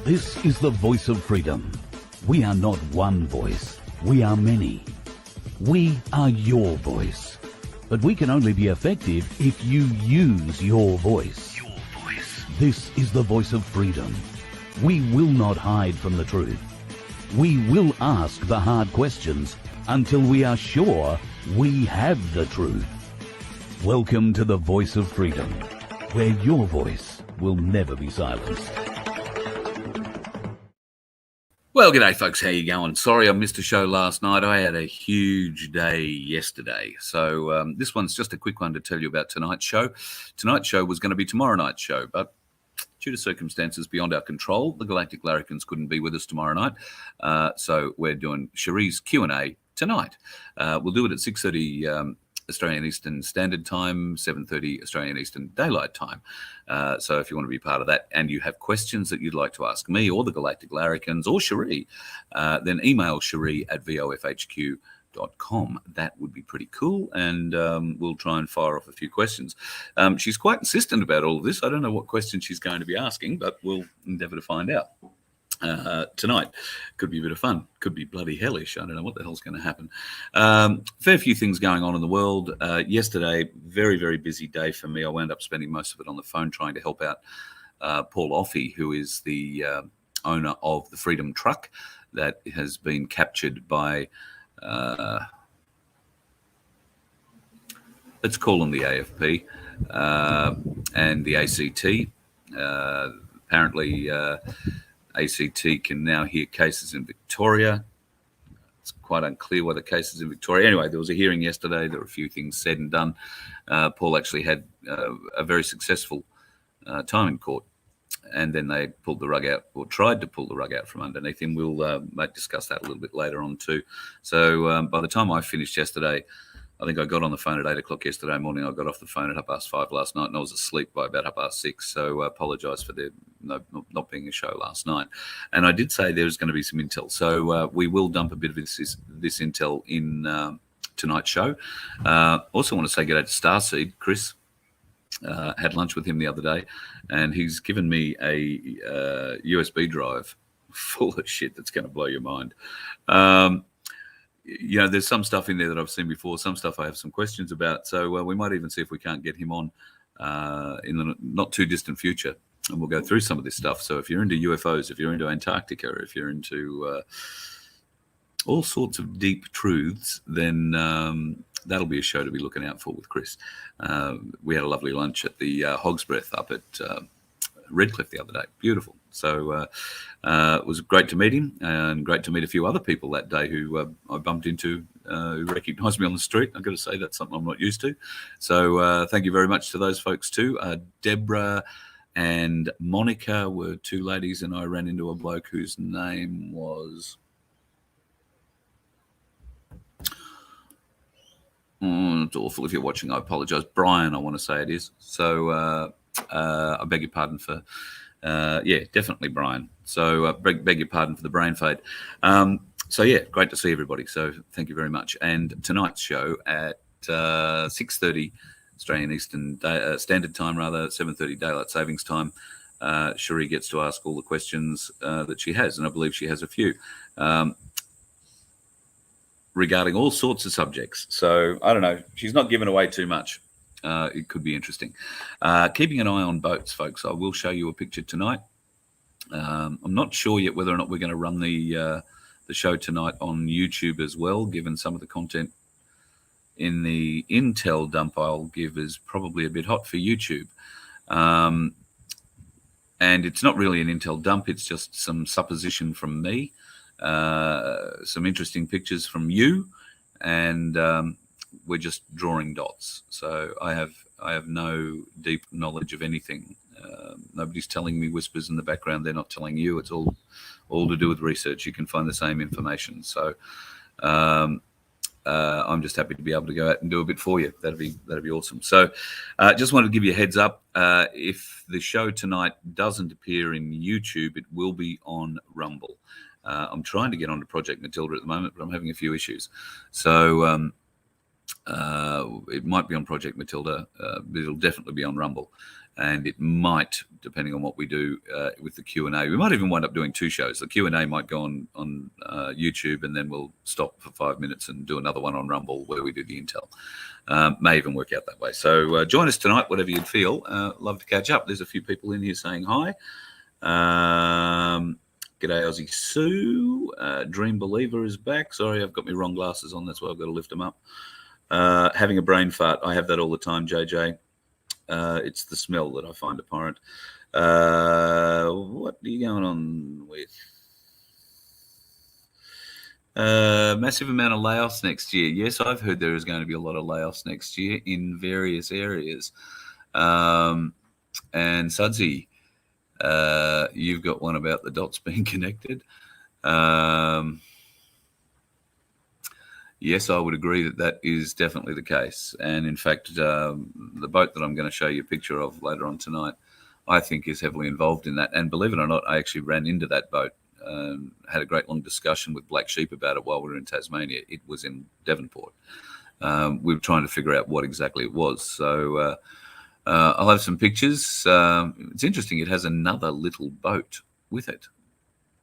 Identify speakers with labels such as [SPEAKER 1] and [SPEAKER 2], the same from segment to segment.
[SPEAKER 1] This is the voice of freedom. We are not one voice. We are many. We are your voice. But we can only be effective if you use your voice. Your voice. This is the voice of freedom. We will not hide from the truth. We will ask the hard questions until we are sure we have the truth. Welcome to the voice of freedom, where your voice will never be silenced.
[SPEAKER 2] Well, g'day folks, how you going? Sorry I missed a show last night. I had a huge day yesterday. So this one's just a quick one to tell you about tonight's show. Tonight's show was going to be tomorrow night's show, but due to circumstances beyond our control, the Galactic Larrikins couldn't be with us tomorrow night. So we're doing Sheree's Q&A tonight. We'll do it at 6:30 Australian Eastern Standard Time, 7:30 Australian Eastern Daylight Time. So if you want to be part of that and you have questions that you'd like to ask me or the Galactic Larrikins or Sheree, then email sheree@vofhq.com. That would be pretty cool, and we'll try and fire off a few questions. She's quite insistent about all of this. I don't know what questions she's going to be asking, but we'll endeavour to find out. Tonight could be a bit of fun, could be bloody hellish. I don't know what the hell's going to happen. Fair few things going on in the world. Yesterday, very, very busy day for me. I wound up spending most of it on the phone trying to help out Paul Offey, who is the owner of the Freedom Truck that has been captured by, let's call them the AFP and the ACT. Apparently, ACT can now hear cases in Victoria. It's quite unclear why the case is in Victoria. Anyway, there was a hearing yesterday. There were a few things said and done. Paul actually had a very successful time in court, and then they pulled the rug out, or tried to pull the rug out from underneath him. We'll discuss that a little bit later on too. So by the time I finished yesterday, I think I got on the phone at 8 o'clock yesterday morning. I got off the phone at 5:30 last night, and I was asleep by about 6:30. So I apologise for there not being a show last night. And I did say there was going to be some intel. So we will dump a bit of this intel in tonight's show. Also want to say good day to Starseed. Chris, had lunch with him the other day, and he's given me a USB drive full of shit that's going to blow your mind. You know, there's some stuff in there that I've seen before, some stuff I have some questions about. So we might even see if we can't get him on in the not too distant future, and we'll go through some of this stuff. So if you're into UFOs, if you're into Antarctica, if you're into all sorts of deep truths, then that'll be a show to be looking out for with Chris. We had a lovely lunch at the Hog's Breath up at Redcliffe the other day. Beautiful. So it was great to meet him, and great to meet a few other people that day who I bumped into, who recognised me on the street. I've got to say that's something I'm not used to. So thank you very much to those folks too. Deborah and Monica were two ladies, and I ran into a bloke whose name was... it's awful. If you're watching, I apologise. Brian, I want to say it is. So I beg your pardon for... yeah, definitely Brian. So beg your pardon for the brain fade. So yeah, great to see everybody. So thank you very much. And tonight's show at 6:30 Australian Eastern Standard Time, 7:30 Daylight Savings Time, Sheree gets to ask all the questions that she has, and I believe she has a few regarding all sorts of subjects. So I don't know. She's not giving away too much. It could be interesting. Keeping an eye on boats, folks. I will show you a picture tonight. I'm not sure yet whether or not we're going to run the show tonight on YouTube as well, given some of the content in the Intel dump I'll give is probably a bit hot for YouTube. And it's not really an Intel dump. It's just some supposition from me, some interesting pictures from you, and we're just drawing dots. So I have no deep knowledge of anything. Nobody's telling me whispers in the background. They're not telling you. It's all to do with research. You can find the same information. So I'm just happy to be able to go out and do a bit for you. That'd be awesome. So just wanted to give you a heads up. If the show tonight doesn't appear in YouTube, it will be on Rumble. I'm trying to get onto Project Matilda at the moment, but I'm having a few issues. So it might be on Project Matilda, but it'll definitely be on Rumble. and it might, depending on what we do with the Q&A, we might even wind up doing 2 shows. The Q&A might go on YouTube, and then we'll stop for 5 minutes and do another one on Rumble where we do the intel. May even work out that way. So join us tonight, whatever you'd feel. Love to catch up. There's a few people in here saying hi. G'day, Aussie Sue. Dream Believer is back. Sorry, I've got my wrong glasses on. That's why I've got to lift them up. Having a brain fart. I have that all the time, JJ. It's the smell that I find abhorrent. What are you going on with? Massive amount of layoffs next year. Yes, I've heard there is going to be a lot of layoffs next year in various areas. And Sudsy, you've got one about the dots being connected. Yes, I would agree that is definitely the case. And in fact, the boat that I'm going to show you a picture of later on tonight, I think is heavily involved in that. And believe it or not, I actually ran into that boat. Had a great long discussion with Black Sheep about it while we were in Tasmania. It was in Devonport. We were trying to figure out what exactly it was. So I'll have some pictures. It's interesting. It has another little boat with it.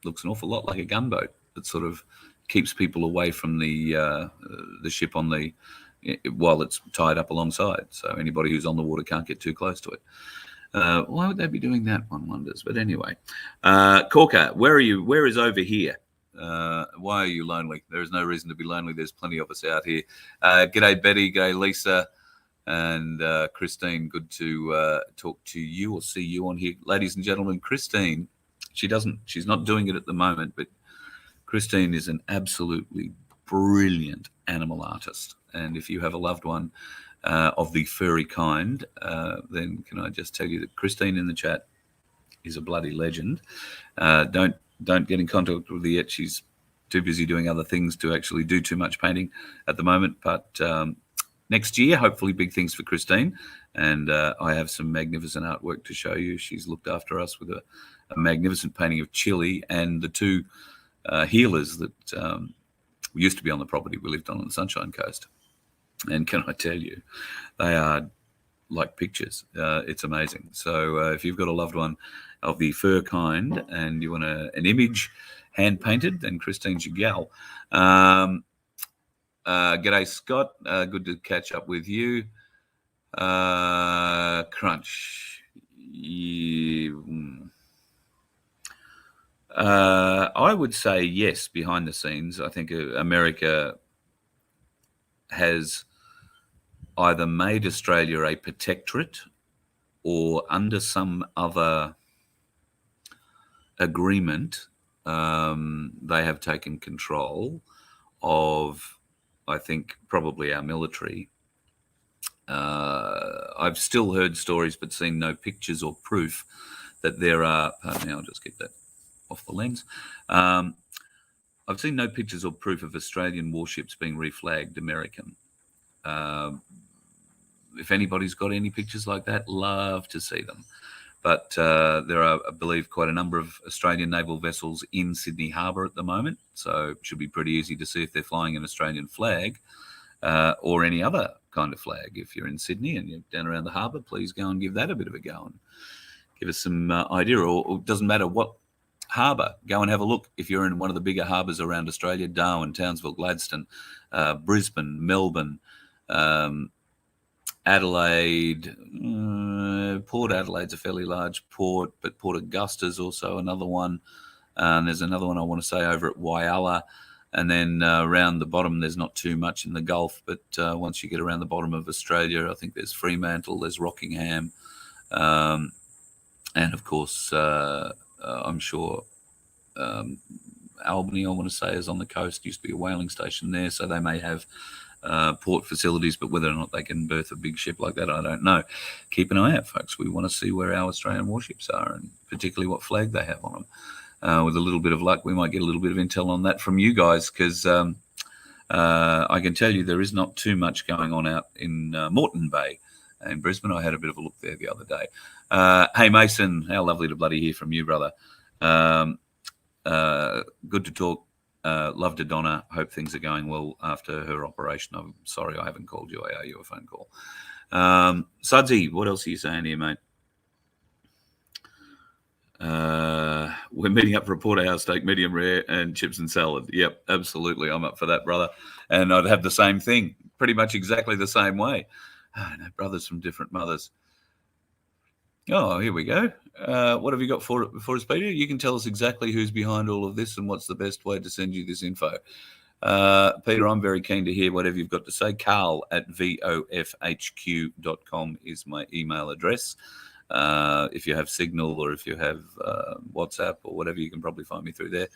[SPEAKER 2] Looks an awful lot like a gunboat that sort of keeps people away from the ship on the while it's tied up alongside. So anybody who's on the water can't get too close to it. Why would they be doing that, one wonders? But anyway, Corker, where are you? Where is over here? Why are you lonely? There is no reason to be lonely. There's plenty of us out here. G'day, Betty. G'day, Lisa. And Christine, good to talk to you or see you on here. Ladies and gentlemen, Christine, she's not doing it at the moment, but Christine is an absolutely brilliant animal artist. And if you have a loved one of the furry kind, then can I just tell you that Christine in the chat is a bloody legend. Don't get in contact with her yet. She's too busy doing other things to actually do too much painting at the moment. But next year, hopefully big things for Christine. And I have some magnificent artwork to show you. She's looked after us with a magnificent painting of Chile and the 2 healers that used to be on the property we lived on the Sunshine Coast. And can I tell you, they are like pictures. It's amazing. So if you've got a loved one of the fur kind and you want an image hand-painted, then Christine's your gal. G'day, Scott. Good to catch up with you. Crunch. I would say yes, behind the scenes. I think America has either made Australia a protectorate or under some other agreement, they have taken control of, I think, probably our military. I've still heard stories but seen no pictures or proof that there are, pardon me, I'll just get that off the lens. I've seen no pictures or proof of Australian warships being reflagged American. If anybody's got any pictures like that, love to see them. But there are, I believe, quite a number of Australian naval vessels in Sydney Harbour at the moment. So it should be pretty easy to see if they're flying an Australian flag or any other kind of flag. If you're in Sydney and you're down around the harbour, please go and give that a bit of a go and give us some idea. Or it doesn't matter what harbour, go and have a look. If you're in one of the bigger harbours around Australia, Darwin, Townsville, Gladstone, Brisbane, Melbourne, Adelaide, Port Adelaide's a fairly large port, but Port Augusta's also another one. And there's another one I want to say over at Whyalla. And then around the bottom, there's not too much in the Gulf, but once you get around the bottom of Australia, I think there's Fremantle, there's Rockingham, and of course, I'm sure Albany, I want to say, is on the coast. Used to be a whaling station there, so they may have port facilities, but whether or not they can berth a big ship like that, I don't know. Keep an eye out, folks. We want to see where our Australian warships are and particularly what flag they have on them. With a little bit of luck, we might get a little bit of intel on that from you guys, because I can tell you there is not too much going on out in Moreton Bay in Brisbane. I had a bit of a look there the other day. Hey, Mason, how lovely to bloody hear from you, brother. Good to talk. Love to Donna. Hope things are going well after her operation. I'm sorry I haven't called you. I owe you a phone call. Sudsy, what else are you saying here, mate? We're meeting up for a porterhouse steak, medium rare, and chips and salad. Yep, absolutely. I'm up for that, brother. And I'd have the same thing, pretty much exactly the same way. Oh, no, brothers from different mothers. Oh, here we go. What have you got for us, Peter? You can tell us exactly who's behind all of this and what's the best way to send you this info. Peter, I'm very keen to hear whatever you've got to say. Carl at vofhq.com is my email address. If you have Signal or if you have WhatsApp or whatever, you can probably find me through there.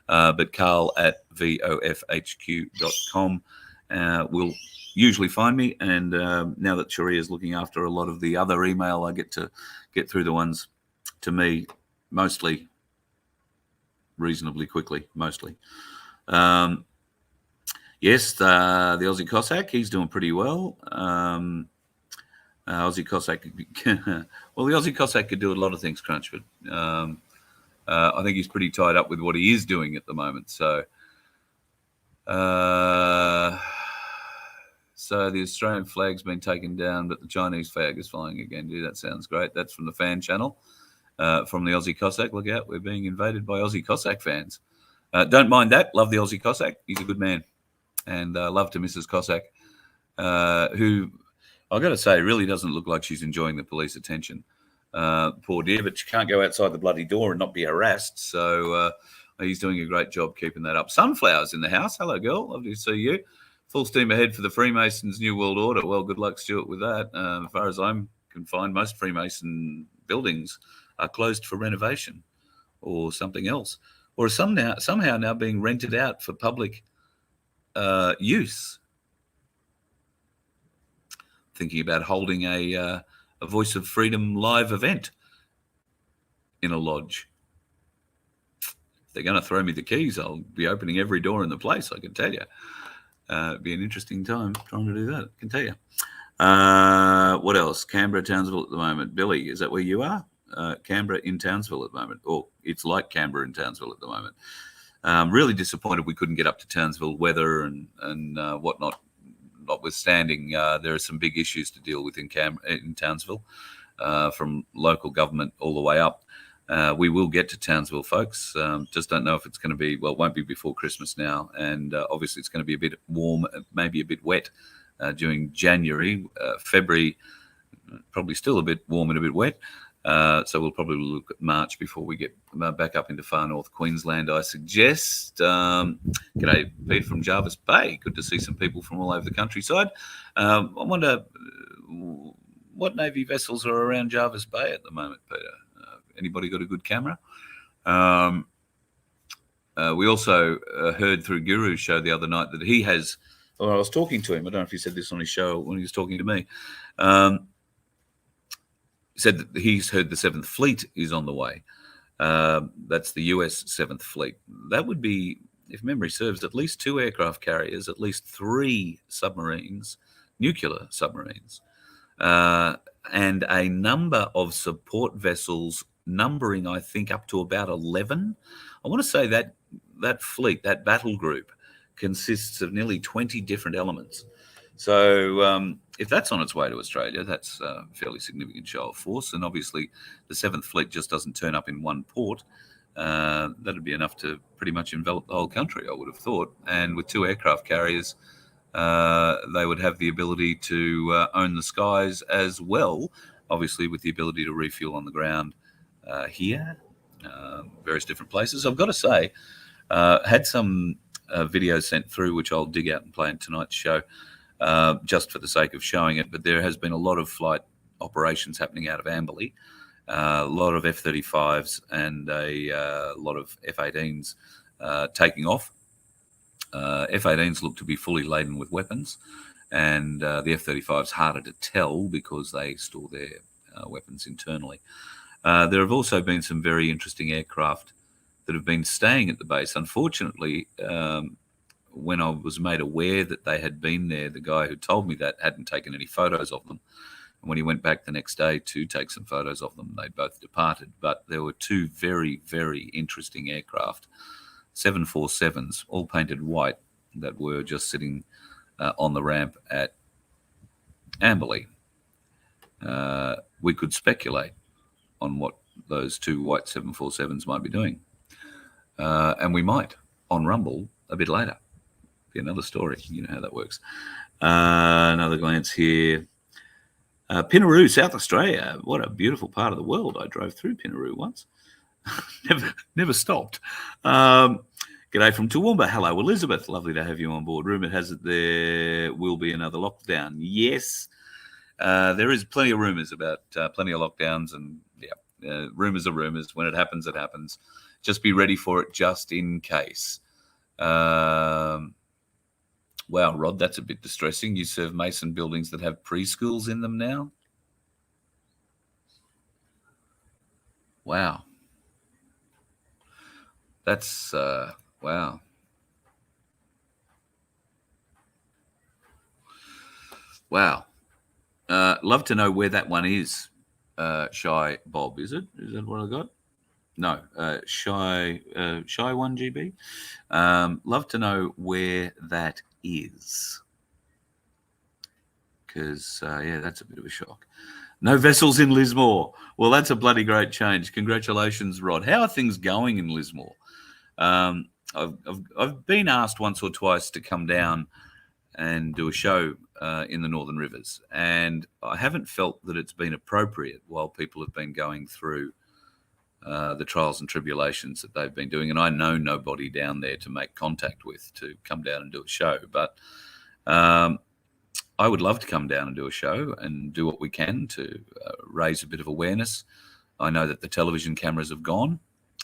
[SPEAKER 2] But Carl at vofhq.com will usually find me. And now that Sheree is looking after a lot of the other email, I get to get through the ones to me mostly reasonably quickly, mostly. Yes, the Aussie Cossack, he's doing pretty well. Aussie Cossack, well, the Aussie Cossack could do a lot of things, Crunch, but I think he's pretty tied up with what he is doing at the moment. So, so the Australian flag's been taken down, but the Chinese flag is flying again. Dude, that sounds great. That's from the fan channel, from the Aussie Cossack. Look out, we're being invaded by Aussie Cossack fans. Don't mind that. Love the Aussie Cossack. He's a good man. And love to Mrs. Cossack, who I've got to say really doesn't look like she's enjoying the police attention. Poor dear, but she can't go outside the bloody door and not be harassed. So he's doing a great job keeping that up. Sunflowers in the house. Hello, girl. Lovely to see you. Full steam ahead for the Freemasons' New World Order. Well, good luck, Stuart, with that. As far as I'm confined, most Freemason buildings are closed for renovation or something else, or somehow now being rented out for public use. Thinking about holding a Voice of Freedom live event in a lodge. If they're going to throw me the keys, I'll be opening every door in the place, I can tell you. It'd be an interesting time trying to do that, I can tell you. What else? Canberra, Townsville at the moment. Billy, is that where you are? Canberra in Townsville at the moment. Or it's like Canberra in Townsville at the moment. Really disappointed we couldn't get up to Townsville weather and whatnot. Notwithstanding, there are some big issues to deal with in Townsville, from local government all the way up. We will get to Townsville, folks. Just don't know if it's going to be, well, it won't be before Christmas now. And obviously it's going to be a bit warm, maybe a bit wet during January. February, probably still a bit warm and a bit wet. So we'll probably look at March before we get back up into far north Queensland, I suggest. G'day, Pete from Jarvis Bay. Good to see some people from all over the countryside. I wonder what Navy vessels are around Jarvis Bay at the moment, Peter. Anybody got a good camera? We also heard through Guru's show the other night that he has, well, I was talking to him. I don't know if he said this on his show when he was talking to me. Said that he's heard the 7th Fleet is on the way. That's the US 7th Fleet. That would be, if memory serves, at least 2 aircraft carriers, at least 3 submarines, nuclear submarines, and a number of support vessels numbering, I think, up to about 11. I want to say that that fleet, that battle group, consists of nearly 20 different elements. So if that's on its way to Australia, that's a fairly significant show of force. And obviously the 7th Fleet just doesn't turn up in one port. That'd be enough to pretty much envelop the whole country, I would have thought. And with 2 aircraft carriers, they would have the ability to own the skies as well, obviously with the ability to refuel on the ground here, various different places. I've got to say, had some videos sent through, which I'll dig out and play in tonight's show, just for the sake of showing it. But there has been a lot of flight operations happening out of Amberley, a lot of F-35s and a lot of F-18s taking off. F-18s look to be fully laden with weapons, and the F-35's harder to tell because they store their weapons internally. There have also been some very interesting aircraft that have been staying at the base. Unfortunately, when I was made aware that they had been there, the guy who told me that hadn't taken any photos of them. And when he went back the next day to take some photos of them, they both departed. But there were 2 very, very interesting aircraft, 747s, all painted white, that were just sitting on the ramp at Amberley. We could speculate on what those two white 747s might be doing. And we might on Rumble a bit later. Be another story. You know how that works. Another glance here. Pinaroo, South Australia. What a beautiful part of the world. I drove through Pinaroo once. never stopped. G'day from Toowoomba. Hello, Elizabeth. Lovely to have you on board. Rumour has it there will be another lockdown. Yes, there is plenty of rumours about plenty of lockdowns, and rumours are rumours. When it happens, it happens. Just be ready for it, just in case. Wow, Rod, that's a bit distressing. You serve Mason buildings that have preschools in them now? Wow. That's, wow. Wow. Love to know where that one is, Shy Bob, is it? Is that what I got? No, Shy 1GB. Love to know where that is. Because, that's a bit of a shock. No vessels in Lismore. Well, that's a bloody great change. Congratulations, Rod. How are things going in Lismore? I've been asked once or twice to come down and do a show in the Northern Rivers, and I haven't felt that it's been appropriate while people have been going through the trials and tribulations that they've been doing. And I know nobody down there to make contact with to come down and do a show, but I would love to come down and do a show and do what we can to raise a bit of awareness. I know that the television cameras have gone.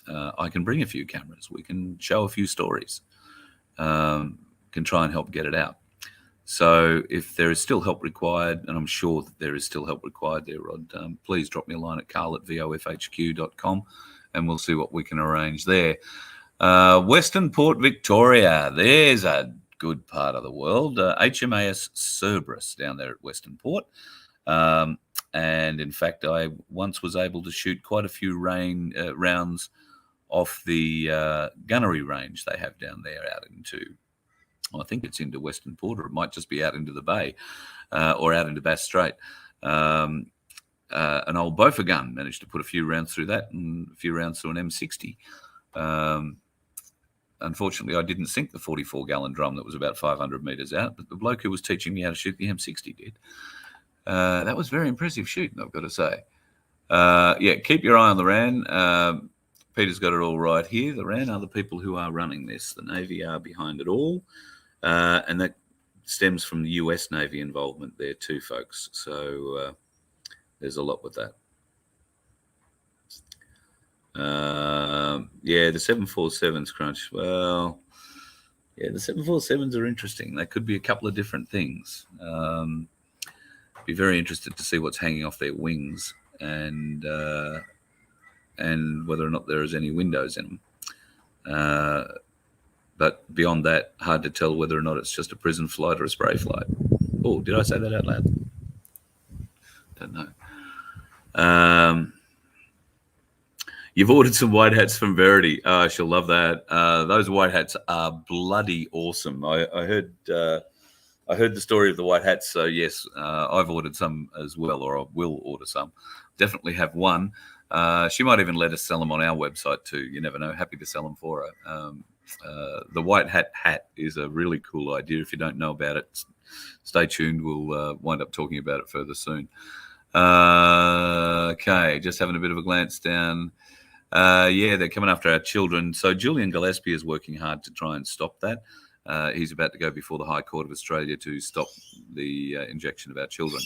[SPEAKER 2] I can bring a few cameras. We can show a few stories. Can try and help get it out. So if there is still help required, and I'm sure that there is still help required there, Rod, please drop me a line at carl@vofhq.com and we'll see what we can arrange there. Western Port Victoria, there's a good part of the world. HMAS Cerberus down there at Western Port. And in fact, I once was able to shoot quite a few rounds off the gunnery range they have down there out into, I think it's into Western Port, or it might just be out into the bay or out into Bass Strait. An old Bofa gun, managed to put a few rounds through that and a few rounds through an M60. Unfortunately, I didn't sink the 44-gallon drum that was about 500 metres out, but the bloke who was teaching me how to shoot the M60 did. That was very impressive shooting, I've got to say. Keep your eye on the RAN. Peter's got it all right here. The RAN are the people who are running this. The Navy are behind it all. And that stems from the US Navy involvement there too, folks. So there's a lot with that. The 747s crunch. Well, the 747s are interesting. They could be a couple of different things. Be very interested to see what's hanging off their wings and whether or not there is any windows in them. But beyond that, hard to tell whether or not it's just a prison flight or a spray flight. Oh, did I say that out loud? Don't know. You've ordered some white hats from Verity. Oh, she'll love that. Those white hats are bloody awesome. I heard the story of the white hats. So yes, I've ordered some as well, or I will order some. Definitely have one. She might even let us sell them on our website too. You never know. Happy to sell them for her. The white hat is a really cool idea. If you don't know about it, stay tuned. We'll wind up talking about it further soon. Okay, just having a bit of a glance down. They're coming after our children. So Julian Gillespie is working hard to try and stop that. He's about to go before the High Court of Australia to stop the injection of our children.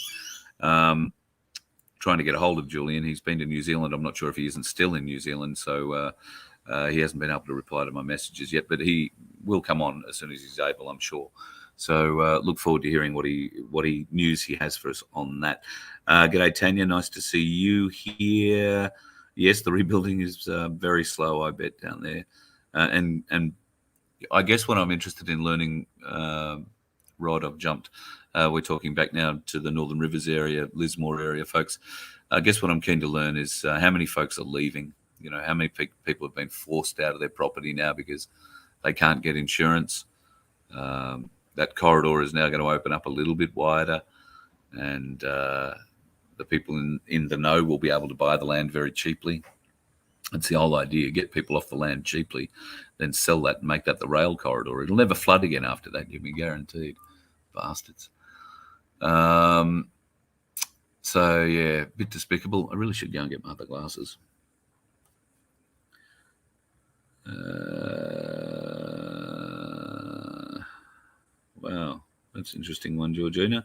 [SPEAKER 2] Trying to get a hold of Julian. He's been to New Zealand. I'm not sure if he isn't still in New Zealand, so he hasn't been able to reply to my messages yet, but he will come on as soon as he's able, I'm sure. So look forward to hearing what news he has for us on that. G'day, Tanya. Nice to see you here. Yes, the rebuilding is very slow, I bet, down there. And I guess what I'm interested in learning, Rod, I've jumped. We're talking back now to the Northern Rivers area, Lismore area, folks. I guess what I'm keen to learn is how many folks are leaving. You know, how many people have been forced out of their property now because they can't get insurance. That corridor is now going to open up a little bit wider, and the people in the know will be able to buy the land very cheaply. It's the whole idea: get people off the land cheaply, then sell that and make that the rail corridor. It'll never flood again after that, you can be guaranteed. Bastards. So yeah, a bit despicable. I really should go and get my other glasses. Wow, that's an interesting one, Georgina.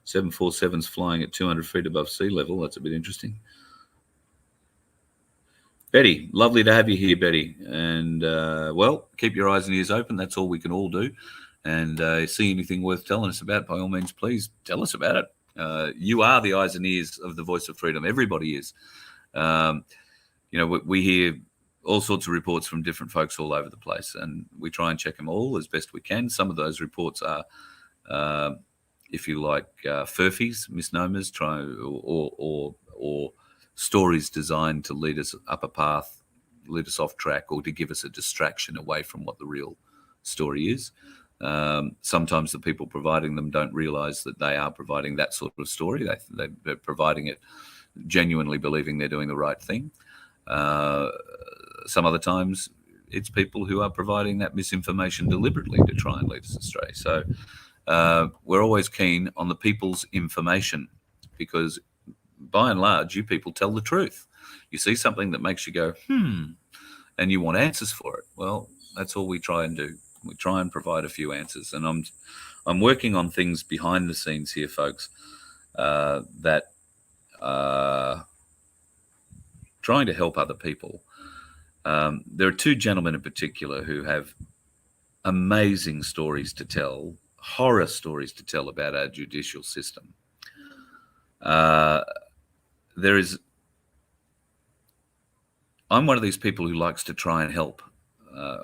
[SPEAKER 2] 747's flying at 200 feet above sea level. That's a bit interesting. Betty, lovely to have you here, Betty. And, well, keep your eyes and ears open. That's all we can all do. And see anything worth telling us about, by all means, please tell us about it. You are the eyes and ears of the Voice of Freedom. Everybody is. We hear all sorts of reports from different folks all over the place, and we try and check them all as best we can. Some of those reports are, if you like, furphies, misnomers, or stories designed to lead us up a path, lead us off track, or to give us a distraction away from what the real story is. Sometimes the people providing them don't realize that they are providing that sort of story. They're providing it genuinely believing they're doing the right thing. Some other times it's people who are providing that misinformation deliberately to try and lead us astray. So we're always keen on the people's information, because by and large, you people tell the truth. You see something that makes you go, and you want answers for it. Well, that's all we try and do. We try and provide a few answers. And I'm working on things behind the scenes here, folks, that are trying to help other people. There are two gentlemen in particular who have amazing stories to tell, horror stories to tell about our judicial system. I'm one of these people who likes to try and help.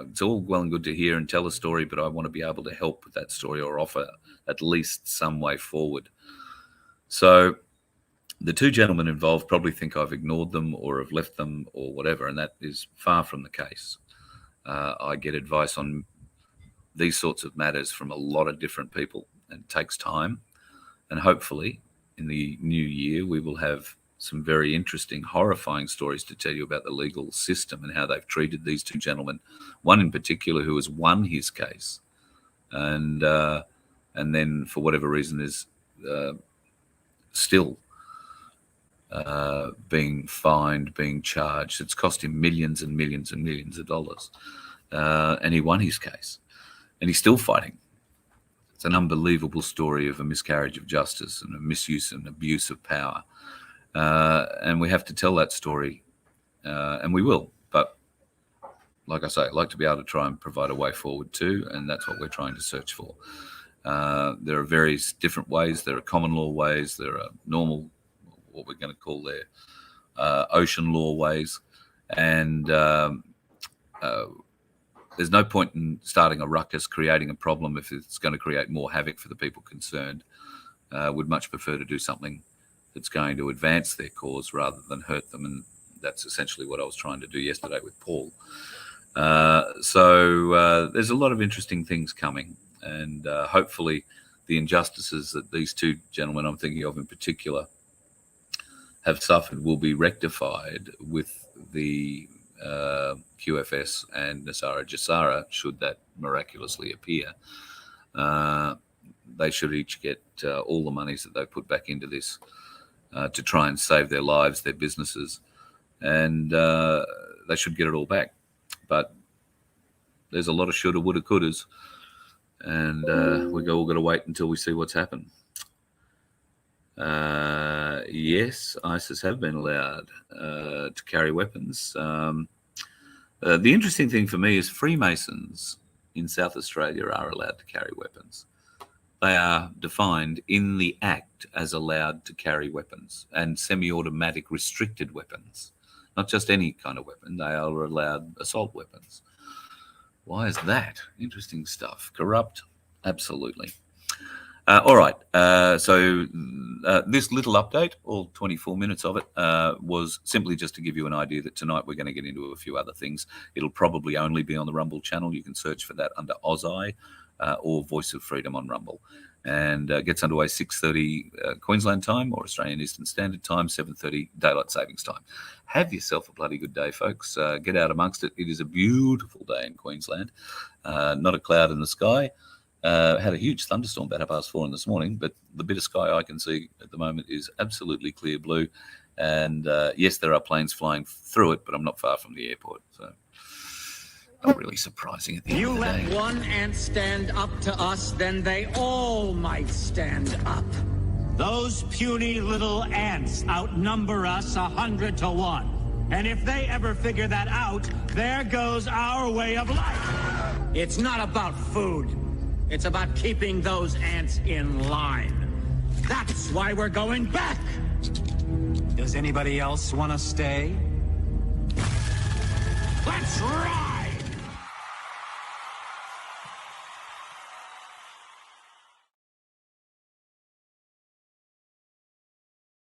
[SPEAKER 2] It's all well and good to hear and tell a story, but I want to be able to help with that story or offer at least some way forward. So the two gentlemen involved probably think I've ignored them or have left them or whatever, and that is far from the case. I get advice on these sorts of matters from a lot of different people, and it takes time. And hopefully in the new year, we will have some very interesting, horrifying stories to tell you about the legal system and how they've treated these two gentlemen. One in particular who has won his case, and then for whatever reason is still being fined, being charged. It's cost him millions and millions and millions of dollars, and he won his case, and he's still fighting. It's an unbelievable story of a miscarriage of justice and a misuse and abuse of power. And we have to tell that story, and we will. But like I say, I'd like to be able to try and provide a way forward too, and that's what we're trying to search for. There are various different ways. There are common law ways. There are normal, what we're going to call their ocean law ways. And there's no point in starting a ruckus, creating a problem if it's going to create more havoc for the people concerned. Would much prefer to do something that's going to advance their cause rather than hurt them. And that's essentially what I was trying to do yesterday with Paul. So there's a lot of interesting things coming. And hopefully the injustices that these two gentlemen I'm thinking of in particular have suffered will be rectified with the QFS and Nasara Jassara, should that miraculously appear. They should each get all the monies that they've put back into this to try and save their lives, their businesses, and they should get it all back. But there's a lot of shoulda, woulda, couldas, and we all got to wait until we see what's happened. Yes, ISIS have been allowed to carry weapons. The interesting thing for me is Freemasons in South Australia are allowed to carry weapons. They are defined in the Act as allowed to carry weapons, and semi-automatic restricted weapons. Not just any kind of weapon, they are allowed assault weapons. Why is that? Interesting stuff. Corrupt? Absolutely. All right. So this little update, all 24 minutes of it, was simply just to give you an idea that tonight we're going to get into a few other things. It'll probably only be on the Rumble channel. You can search for that under Ozai or Voice of Freedom on Rumble. and gets underway 6:30 Queensland time or Australian Eastern Standard Time, 7:30 Daylight Savings Time. Have yourself a bloody good day, folks. Get out amongst it. It is a beautiful day in Queensland. Not a cloud in the sky. Had a huge thunderstorm about 4:30 this morning, but the bit of sky I can see at the moment is absolutely clear blue. And yes, there are planes flying through it, but I'm not far from the airport. So not really surprising at the end of the day.
[SPEAKER 3] You let one ant stand up to us, then they all might stand up. Those puny little ants outnumber us 100 to 1. And if they ever figure that out, there goes our way of life. It's not about food. It's about keeping those ants in line. That's why we're going back. Does anybody else want to stay? Let's rock!